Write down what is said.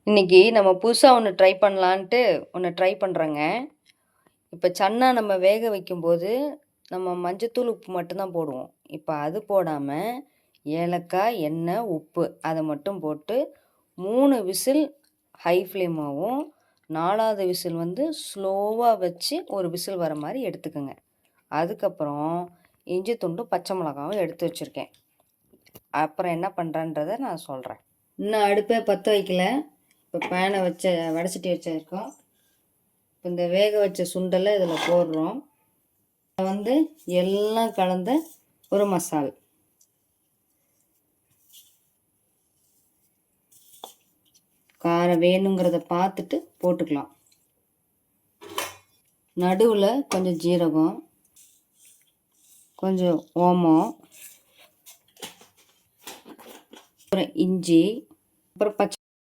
இன்னைக்கு நம்ம புதுசா ஒண்ணு ட்ரை பண்ணலான்ட்டு ஒண்ணு ட்ரை பண்றேங்க. இப்ப சன்னா நம்ம வேக வைக்கும்போது, நம்ம மஞ்சத்தூள், உப்பு மட்டும் தான் போடுவோம். இப்ப அது போடாம, ஏலக்காய், எண்ணெய், உப்பு அத மட்டும் போட்டு 3 விசில் ஹை ஃப்ளேமாவும், 4வது விசில் வந்து ஸ்லோவா வச்சு ஒரு விசில் வர மாரி எடுத்துக்கங்க. அதுக்கப்புறம் இஞ்சி துண்டும், பச்சை மிளகாவும் எடுத்து வச்சிருக்கேன். அப்புறம் என்ன பண்றேன்றத நான் சொல்றேன். இன்னும் அடுப்ப பத்த வைக்கல. இப்போ பேனை வடை சட்டி வச்சிருக்கோம். இப்போ இந்த வேக வச்ச சுண்டலை இதில் போடுறோம். வந்து எல்லாம் கலந்த ஒரு மசால். காரம் வேணுங்கிறத பார்த்துட்டு போட்டுக்கலாம். நடுவில் கொஞ்சம் ஜீரகம், கொஞ்சம் ஓமம், அப்புறம் இஞ்சி, அப்புறம் பச்சை